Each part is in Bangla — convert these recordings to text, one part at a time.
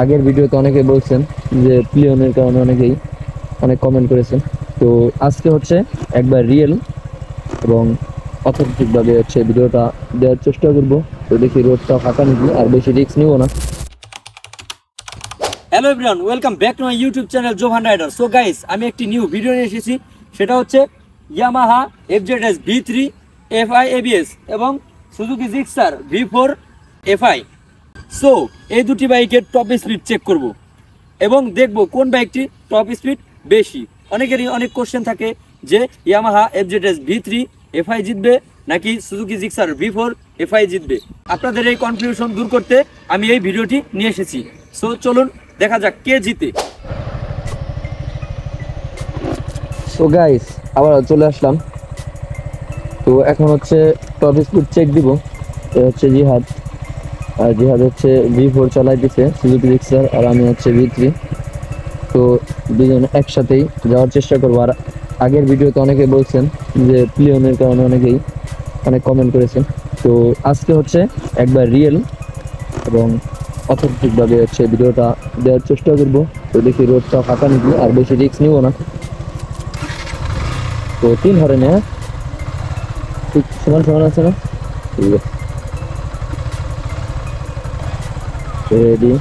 আগের ভিডিওতে অনেকে বলছেন যে প্লিয়নের কারণে অনেকেই অনেক কমেন্ট করেছেন। তো আজকে হচ্ছে একবার রিয়েল এবং অথেন্টিক ভাবে হচ্ছে ভিডিওটা দেওয়ার চেষ্টা করব। তো দেখি রোডটা ফাঁকা নাকি, আর বেশি রিস্ক নিব না। Hello everyone, welcome back to my YouTube channel Jovan Rider. So guys, আমি একটি নিউ ভিডিও নিয়ে এসেছি। সেটা হচ্ছে Yamaha FZS V3 FI ABS এবং Suzuki Gixxer V4 FI। So এই দুটি বাইকের টপ স্পিড চেক করব এবং দেখব কোন বাইকটি টপ স্পিড বেশি। অনেকেরই অনেক কোশ্চেন থাকে যে ইয়ামাহা FZS V3 FI জিতবে নাকি সুজুকি জিক্সার V4 FI জিতবে। আপনাদের এই কনফিউশন দূর করতে আমি এই ভিডিওটি নিয়ে এসেছি। সো চলুন দেখা যাক কে জিতে। সো গাইস, আবার চলে আসলাম। তো এখন হচ্ছে টপ স্পিড চেক দিব। এ হচ্ছে জিহাদ, আর জিহাদ হচ্ছে V4 চালাই দিছে সুজুকি জিক্সার, আর আমি হচ্ছে V3। তো দুজন একসাথেই যাওয়ার চেষ্টা করবো। আর আগের ভিডিওতে অনেকে বলছেন যে প্লিয়নের কারণে অনেকেই অনেক কমেন্ট করেছেন। তো আজকে হচ্ছে একবার রিয়েল এবং অথেন্টিক ভাবে হচ্ছে ভিডিওটা দেওয়ার চেষ্টা করব। তো দেখি রোডটা ফাঁকা নাকি, আর বেশি রিস্ক নিব না। তো 3 হরেন, হ্যাঁ ঠিক সমান সমান আছে না? ঠিক আছে, রেডি।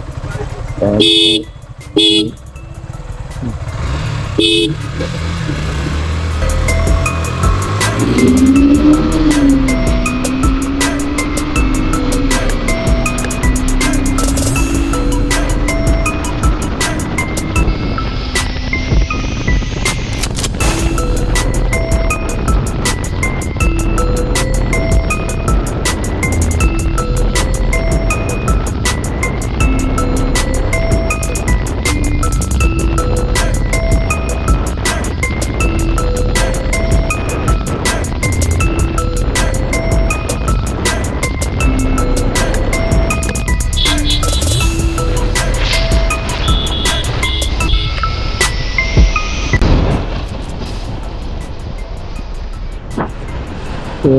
তো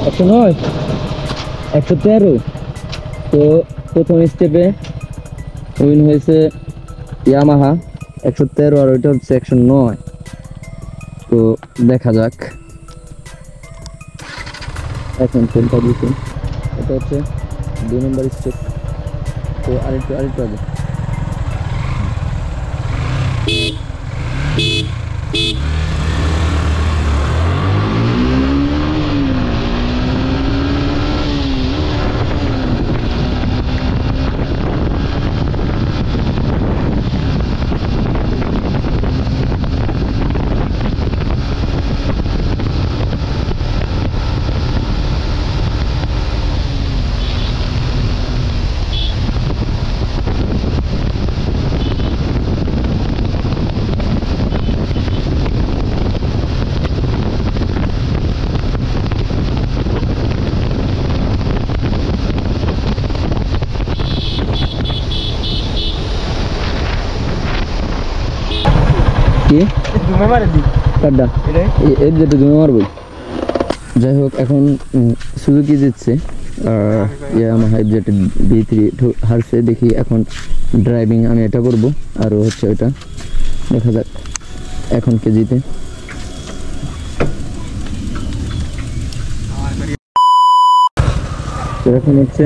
109, 113। তো প্রথম স্টেপে উইন হয়েছে ইয়ামাহা 113, আর ওইটা হচ্ছে 109। তো দেখা যাক এখন কোনটা দিচ্ছে। এটা হচ্ছে 2 নম্বর স্টেপ। তো আরেকটু আগে। যাই হোক, এখন সুজুকি জিতছে, ইয়ামাহা FZ V3 হারছে। দেখি এখন ড্রাইভিং আমি এটা করব, আর হচ্ছে ওইটা দেখা যাক এখন কে জিতে। এখন হচ্ছে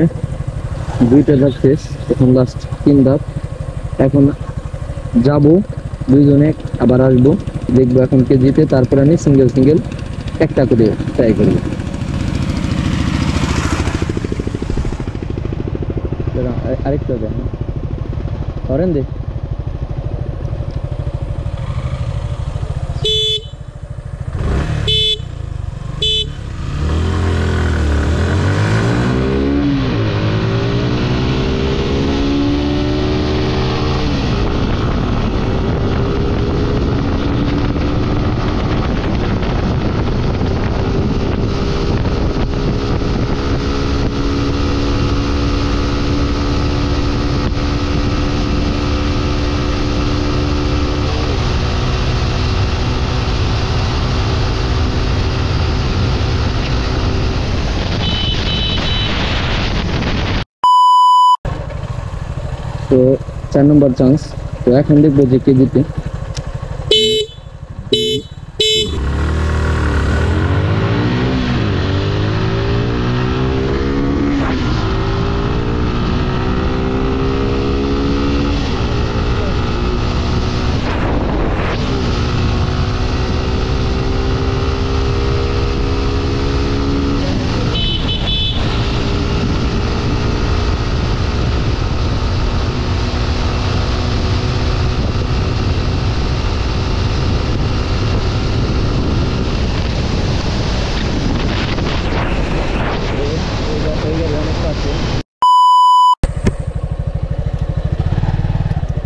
2টা ধাপ শেষ, এখন লাস্ট 3 ধাপ। এখন যাব দুইজনে, আবার আসবো, দেখবো এখন কে জিতে। তারপরে আমি সিঙ্গেল একটা করে ট্রাই করবো। আরেকটা দেখ, করেন দেখ। তো 4 নম্বর চান্স। তো এখন দেখবো যে কে জিতে।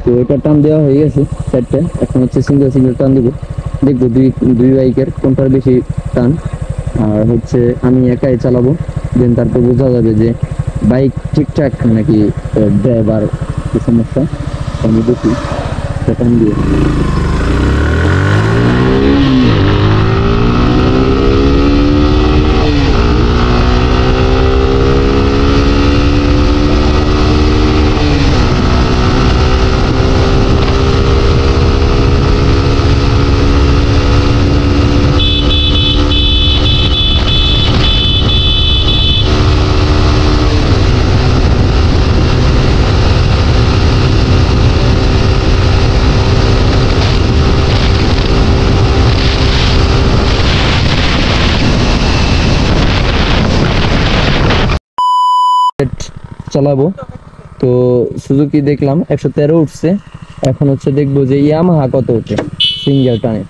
তো এটা টান দেওয়া হয়ে গেছে চারটে, এখন হচ্ছে সিঙ্গেল সিঙ্গেল টান দেবো, দেখবো দুই বাইকের কোনটার বেশি টান। আর হচ্ছে আমি একাই চালাবো, দেন তারপর বোঝা যাবে যে বাইক ঠিকঠাক নাকি ড্রাইভার কি সমস্যা। আমি দেখি টান দিয়ে। চালাবো। তো সুজুকি দেখলাম 113 উঠছে, এখন হচ্ছে দেখবো যে ইয়ামাহা কত উঠে সিঙ্গেল টানে।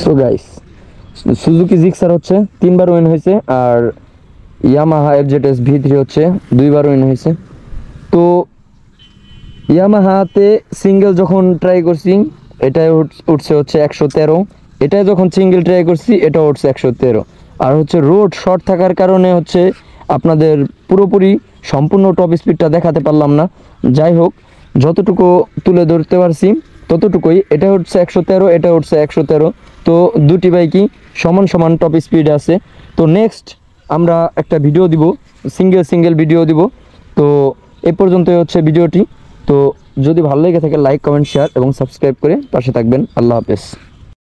সো গাইস, সুজুকি জিক্সার হচ্ছে 3বার উইন হয়েছে, আর ইয়ামাহা এফজেডএস V3 হচ্ছে 2বার উইন হয়েছে। তো ইয়ামাহাতে সিঙ্গেল যখন ট্রাই করছি এটাই উঠছে হচ্ছে 113, এটাই যখন সিঙ্গেল ট্রাই করছি এটা উঠছে 113। আর হচ্ছে রোড শর্ট থাকার কারণে হচ্ছে আপনাদের পুরোপুরি সম্পূর্ণ টপ স্পিডটা দেখাতে পারলাম না। যাই হোক, যতটুকু তুলে ধরতে পারছি ততটুকুই। এটা হচ্ছে 113, এটা হচ্ছে 113। তো দুটি বাইকই সমান সমান টপ স্পিড আছে। তো নেক্সট আমরা একটা ভিডিও দিব, সিঙ্গেল ভিডিও দিব। তো এ পর্যন্তই হচ্ছে ভিডিওটি। তো যদি ভালো লেগে থাকে লাইক, কমেন্ট, শেয়ার এবং সাবস্ক্রাইব করে পাশে থাকবেন। আল্লাহ হাফেজ।